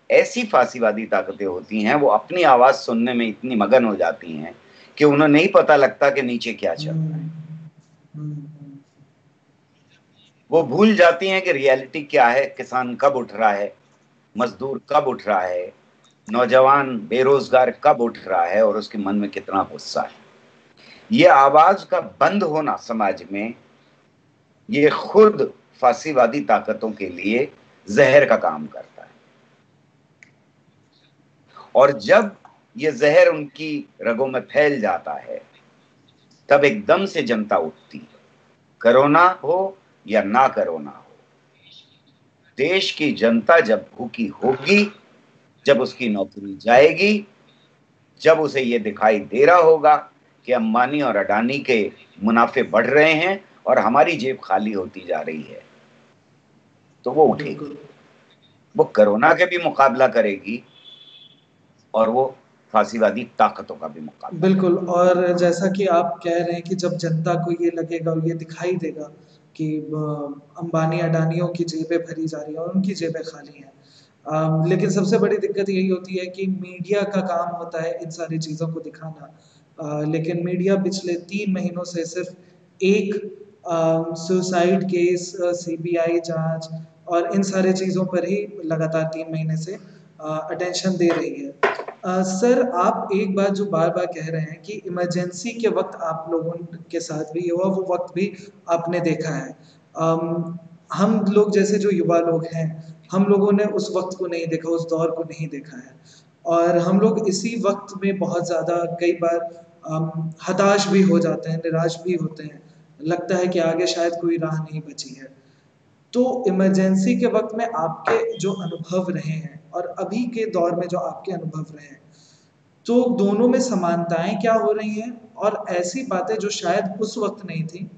ऐसी फांसीवादी ताकतें होती हैं वो अपनी आवाज सुनने में इतनी मगन हो जाती हैं कि उन्हें नहीं पता लगता कि नीचे क्या चल रहा है। वो भूल जाती हैं कि रियलिटी क्या है, किसान कब उठ रहा है, मजदूर कब उठ रहा है, नौजवान बेरोजगार कब उठ रहा है, और उसके मन में कितना गुस्सा है। ये आवाज का बंद होना समाज में, ये खुद फांसीवादी ताकतों के लिए जहर का काम करता है। और जब ये जहर उनकी रगों में फैल जाता है, तब एकदम से जनता उठती है, कोरोना हो या ना कोरोना हो। देश की जनता जब भूखी होगी, जब उसकी नौकरी जाएगी, जब उसे ये दिखाई दे रहा होगा कि अंबानी और अडानी के मुनाफे बढ़ रहे हैं और हमारी जेब खाली होती जा रही है, तो वो उठेगी, वो कोरोना के भी मुकाबला करेगी और वो फांसीवादी ताकतों का भी मुकाबला।
बिल्कुल। और जैसा कि आप कह रहे हैं कि जब जनता को ये लगेगा और ये दिखाई देगा कि अंबानी अडानियों की जेबें भरी जा रही हैं और उनकी जेबें खाली हैं, लेकिन सबसे बड़ी दिक्कत यही होती है कि मीडिया का काम होता है इन सारी चीज़ों को दिखाना, लेकिन मीडिया पिछले 3 महीनों से सिर्फ एक सुसाइड केस, सीबीआई जांच और इन सारे चीज़ों पर ही लगातार 3 महीने से अटेंशन दे रही है। सर, आप एक बात जो बार बार कह रहे हैं कि इमरजेंसी के वक्त आप लोगों के साथ भी हुआ, वो वक्त भी आपने देखा है। हम लोग जैसे जो युवा लोग हैं, हम लोगों ने उस वक्त को नहीं देखा, उस दौर को नहीं देखा है, और हम लोग इसी वक्त में बहुत ज़्यादा कई बार हताश भी हो जाते हैं, निराश भी होते हैं, लगता है कि आगे शायद कोई राह नहीं बची है। तो इमरजेंसी के वक्त में आपके जो अनुभव रहे हैं और अभी के दौर में जो आपके अनुभव रहे हैं, तो दोनों में समानताएं क्या हो रही हैं, और ऐसी बातें जो शायद उस वक्त नहीं थी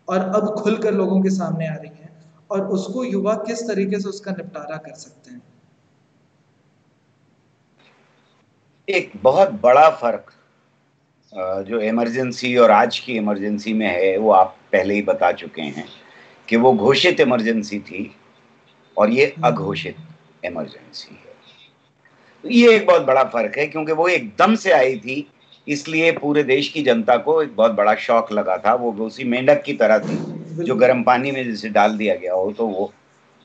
और अब खुलकर लोगों के सामने आ रही हैं, और उसको युवा किस तरीके से उसका निपटारा कर सकते हैं?
एक बहुत बड़ा फर्क जो इमरजेंसी और आज की इमरजेंसी में है, वो आप पहले ही बता चुके हैं कि वो घोषित इमरजेंसी थी और ये अघोषित इमरजेंसी है। तो ये एक बहुत बड़ा फर्क है, क्योंकि वो एकदम से आई थी, इसलिए पूरे देश की जनता को एक बहुत बड़ा शॉक लगा था। वो उसी मेंढक की तरह थी जो गर्म पानी में जैसे डाल दिया गया हो तो वो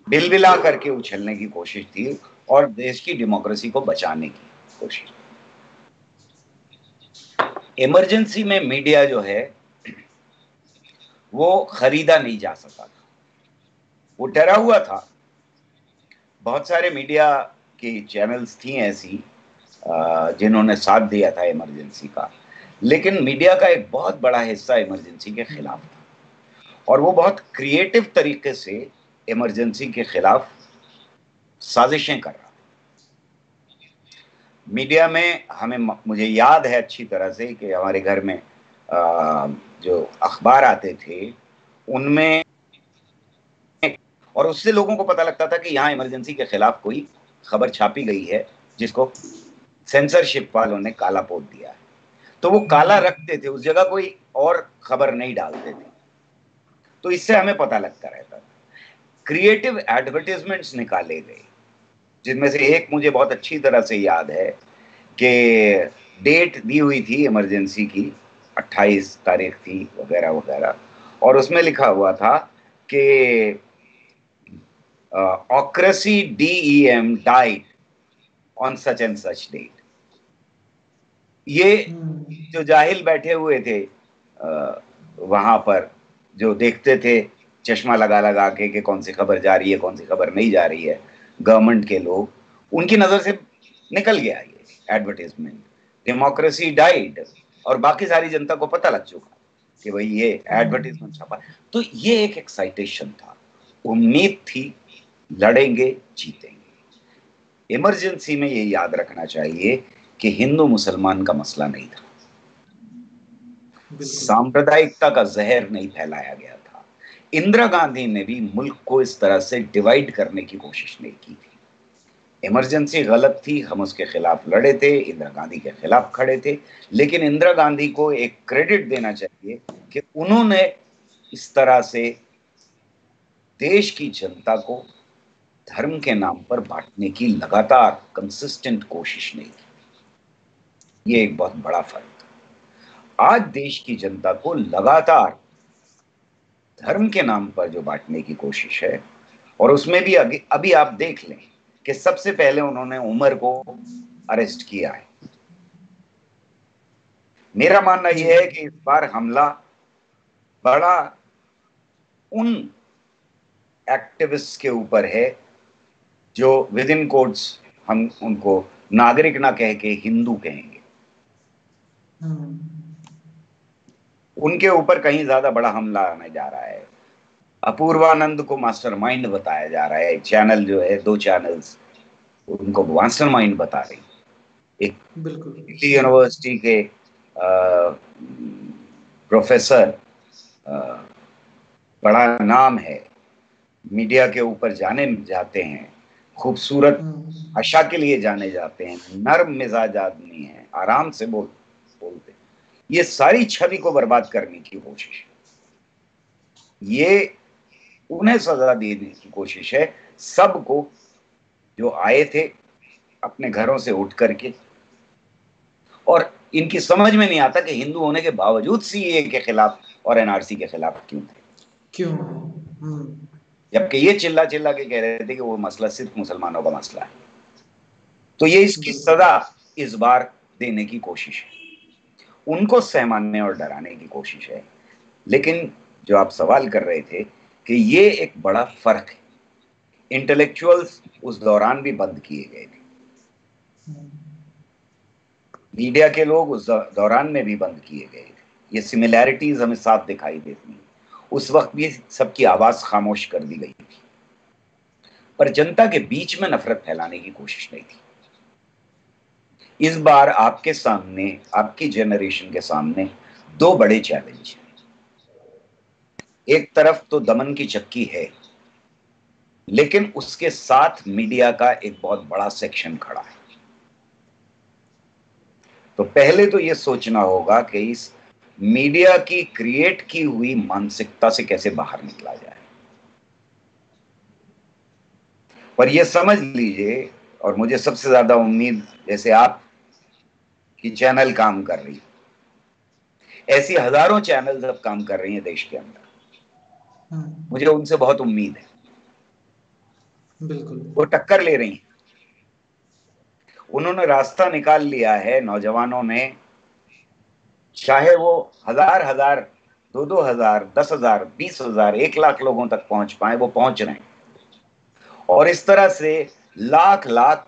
बिलबिला करके उछलने की कोशिश थी और देश की डेमोक्रेसी को बचाने की कोशिश। इमरजेंसी में मीडिया जो है वो खरीदा नहीं जा सका था, वो डरा हुआ था। बहुत सारे मीडिया की चैनल्स थी ऐसी जिन्होंने साथ दिया था इमरजेंसी का, लेकिन मीडिया का एक बहुत बड़ा हिस्सा इमरजेंसी के खिलाफ था और वो बहुत क्रिएटिव तरीके से इमरजेंसी के खिलाफ साजिशें कर रहा। मीडिया में मुझे याद है अच्छी तरह से कि हमारे घर में जो अखबार आते थे उनमें, और उससे लोगों को पता लगता था कि यहाँ इमरजेंसी के खिलाफ कोई खबर छापी गई है जिसको सेंसरशिप वालों ने काला पोत दिया है, तो वो काला रखते थे, उस जगह कोई और खबर नहीं डालते थे। तो इससे हमें पता लगता रहता था। क्रिएटिव एडवर्टाइजमेंट्स निकाले गए, जिनमें से एक मुझे बहुत अच्छी तरह से याद है कि डेट दी हुई थी इमरजेंसी की, 28 तारीख थी वगैरह वगैरह, और उसमें लिखा हुआ था कि ऑक्रेसी DEM died on such and such date. ये जो जाहिल बैठे हुए थे वहां पर, जो देखते थे चश्मा लगा लगा के कि कौन सी खबर जा रही है कौन सी खबर नहीं जा रही है, गवर्नमेंट के लोग, उनकी नजर से निकल गया ये एडवर्टाइजमेंट, डेमोक्रेसी डाइड, और बाकी सारी जनता को पता लग चुका कि भाई ये एडवर्टाइजमेंट छापा। तो ये एक एक्साइटेशन था, उम्मीद थी, लड़ेंगे जीतेंगे। इमरजेंसी में ये याद रखना चाहिए कि हिंदू मुसलमान का मसला नहीं था,
बिल्कुल।
सांप्रदायिकता का जहर नहीं फैलाया गया था। इंदिरा गांधी ने भी मुल्क को इस तरह से डिवाइड करने की कोशिश नहीं की थी। इमरजेंसी गलत थी, हम उसके खिलाफ लड़े थे, इंदिरा गांधी के खिलाफ खड़े थे, लेकिन इंदिरा गांधी को एक क्रेडिट देना चाहिए कि उन्होंने इस तरह से देश की जनता को धर्म के नाम पर बांटने की लगातार कंसिस्टेंट कोशिश नहीं की। ये एक बहुत बड़ा फर्क था। आज देश की जनता को लगातार धर्म के नाम पर जो बांटने की कोशिश है, और उसमें भी अभी आप देख लें कि सबसे पहले उन्होंने उमर को अरेस्ट किया है। मेरा मानना
जी।
यह है कि इस बार हमला बड़ा उन एक्टिविस्ट के ऊपर है जो विद इन कोट्स, हम उनको नागरिक ना कह के हिंदू कहेंगे,
हम्म।
उनके ऊपर कहीं ज्यादा बड़ा हमला आने जा रहा है। अपूर्वानंद को मास्टरमाइंड बताया जा रहा है। चैनल जो है, 2 चैनल्स उनको मास्टरमाइंड बता रही। एक
बिल्कुल
दिल्ली
सही।
यूनिवर्सिटी के प्रोफेसर, बड़ा नाम है, मीडिया के ऊपर जाने जाते हैं, खूबसूरत
हम्म।
भाषा के लिए जाने जाते हैं, नर्म मिजाज आदमी है, आराम से बोलते, ये सारी छवि को बर्बाद करने की कोशिश है। ये उन्हें सजा देने की कोशिश है, सबको जो आए थे अपने घरों से उठ करके। और इनकी समझ में नहीं आता कि हिंदू होने के बावजूद सीएए के खिलाफ और एनआरसी के खिलाफ क्यों थे,
क्यों? हम्म।
जबकि ये चिल्ला चिल्ला के कह रहे थे कि वो मसला सिर्फ मुसलमानों का मसला है। तो ये इसकी
बिल्कुल।
सजा इस बार देने की कोशिश है, उनको सहमाने और डराने की कोशिश है। लेकिन जो आप सवाल कर रहे थे कि ये एक बड़ा फर्क है। इंटेलेक्चुअल्स उस दौरान भी बंद किए गए थे, मीडिया के लोग उस दौरान में भी बंद किए गए थे। ये सिमिलैरिटीज हमें साफ दिखाई देती हैं। उस वक्त भी सबकी आवाज खामोश कर दी गई थी, पर जनता के बीच में नफरत फैलाने की कोशिश नहीं थी। इस बार आपके सामने, आपकी जनरेशन के सामने 2 बड़े चैलेंज हैं। एक तरफ तो दमन की चक्की है, लेकिन उसके साथ मीडिया का एक बहुत बड़ा सेक्शन खड़ा है। तो पहले तो यह सोचना होगा कि इस मीडिया की क्रिएट की हुई मानसिकता से कैसे बाहर निकला जाए। पर यह समझ लीजिए, और मुझे सबसे ज्यादा उम्मीद, जैसे आप की चैनल काम कर रही, ऐसी हजारों चैनल्स अब काम कर रही हैं देश के अंदर, मुझे उनसे बहुत उम्मीद है।
बिल्कुल।
वो टक्कर ले रही हैं, उन्होंने रास्ता निकाल लिया है। नौजवानों ने, चाहे वो हजार हजार, 2-2 हजार, 10,000, 20,000, 1 लाख लोगों तक पहुंच पाए, वो पहुंच रहे हैं। और इस तरह से लाख लाख,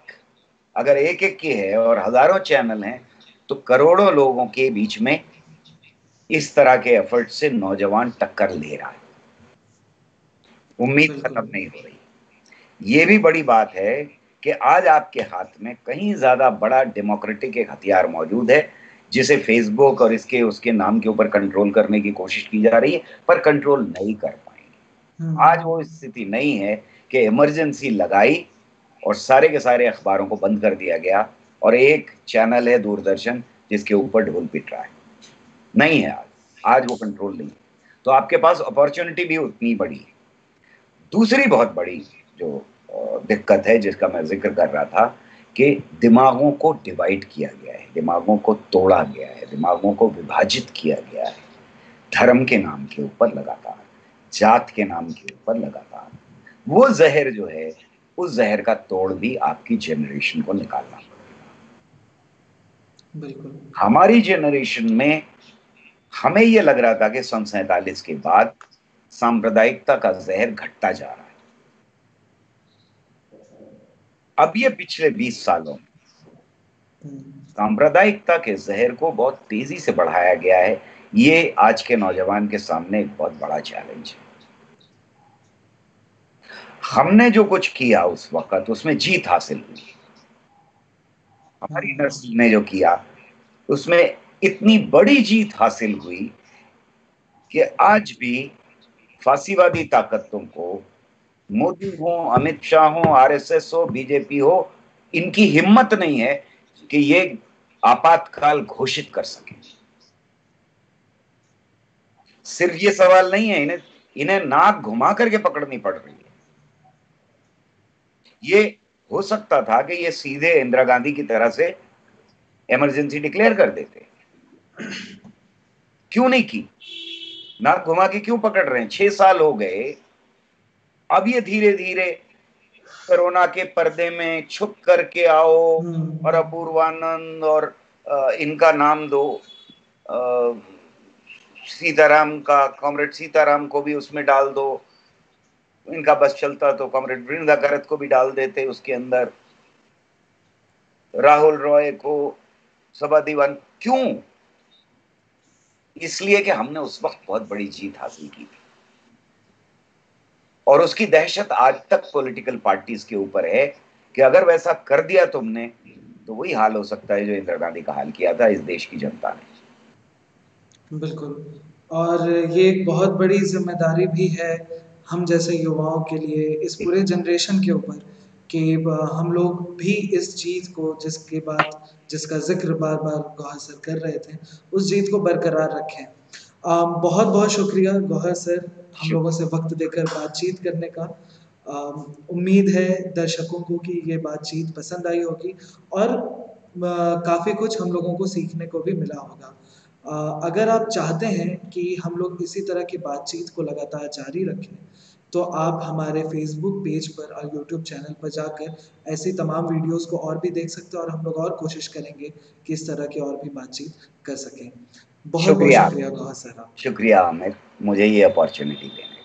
अगर एक एक की है और हजारों चैनल हैं, तो करोड़ों लोगों के बीच में इस तरह के एफर्ट से नौजवान टक्कर ले रहा है। उम्मीद
बिल्कुल।
खत्म नहीं हो रही। ये भी बड़ी बात है कि आज आपके हाथ में कहीं ज्यादा बड़ा डेमोक्रेटिक एक हथियार मौजूद है, जिसे फेसबुक और इसके उसके नाम के ऊपर कंट्रोल करने की कोशिश की जा रही है, पर कंट्रोल नहीं कर पाएंगे। आज वो स्थिति नहीं है कि इमरजेंसी लगाई और सारे के सारे अखबारों को बंद कर दिया गया और एक चैनल है दूरदर्शन जिसके ऊपर ढोल पिट रहा है। नहीं है आज वो कंट्रोल नहीं है। तो आपके पास अपॉर्चुनिटी भी उतनी बड़ी है। दूसरी बहुत बड़ी जो दिक्कत है जिसका मैं जिक्र कर रहा था, कि दिमागों को डिवाइड किया गया है, दिमागों को तोड़ा गया है, दिमागों को विभाजित किया गया है, धर्म के नाम के ऊपर लगातार, जात के नाम के ऊपर लगातार। वो जहर जो है, उस जहर का तोड़ भी आपकी जनरेशन को निकालना पड़ेगा।
बिल्कुल।
हमारी जनरेशन में हमें यह लग रहा था कि सन 47 के बाद सांप्रदायिकता का जहर घटता जा रहा है। अब ये पिछले 20 सालों में सांप्रदायिकता के जहर को बहुत तेजी से बढ़ाया गया है। ये आज के नौजवान के सामने एक बहुत बड़ा चैलेंज है। हमने जो कुछ किया उस वक्त, उसमें जीत हासिल हुई। हमारी नस्ल ने जो किया उसमें इतनी बड़ी जीत हासिल हुई कि आज भी फांसीवादी ताकतों को, मोदी हो, अमित शाह हो, आरएसएस हो, बीजेपी हो, इनकी हिम्मत नहीं है कि ये आपातकाल घोषित कर सके। सिर्फ ये सवाल नहीं है, इन्हें नाक घुमा करके पकड़नी पड़ रही है। ये हो सकता था कि ये सीधे इंदिरा गांधी की तरह से इमरजेंसी डिक्लेयर कर देते, क्यों नहीं की? नाक घुमा के क्यों पकड़ रहे हैं? 6 साल हो गए, अब ये धीरे धीरे कोरोना के पर्दे में छुप करके आओ और अपूर्वानंद और इनका नाम दो, सीताराम का, कॉमरेड सीताराम को भी उसमें डाल दो, इनका बस चलता तो कॉमरेड वृंदा करत को भी डाल देते उसके अंदर, राहुल रॉय को, सभा दीवान। क्यों? इसलिए कि हमने उस वक्त बहुत बड़ी जीत हासिल की थी और उसकी दहशत आज तक पॉलिटिकल पार्टीज के ऊपर है कि अगर वैसा कर दिया तुमने तो वही हाल हो सकता है जो इंदिरा गांधी का हाल किया था इस देश की जनता ने।
बिल्कुल, और ये एक बहुत बड़ी जिम्मेदारी भी है हम जैसे युवाओं के लिए, इस पूरे जनरेशन के ऊपर, कि हम लोग भी इस चीज़ को, जिसका जिक्र बार बार गौहर सर कर रहे थे, उस चीज़ को बरकरार रखें। बहुत बहुत शुक्रिया गौहर सर, हम लोगों से वक्त देकर बातचीत करने का। उम्मीद है दर्शकों को कि ये बातचीत पसंद आई होगी और काफ़ी कुछ हम लोगों को सीखने को भी मिला होगा। अगर आप चाहते हैं कि हम लोग इसी तरह की बातचीत को लगातार जारी रखें, तो आप हमारे फेसबुक पेज पर और यूट्यूब चैनल पर जाकर ऐसी तमाम वीडियोस को और भी देख सकते हैं और हम लोग और कोशिश करेंगे कि इस तरह की और भी बातचीत कर सकें। बहुत बहुत
शुक्रिया,
शुक्रिया गौहर सर।
शुक्रिया आमिर, मुझे ये अपॉर्चुनिटी देने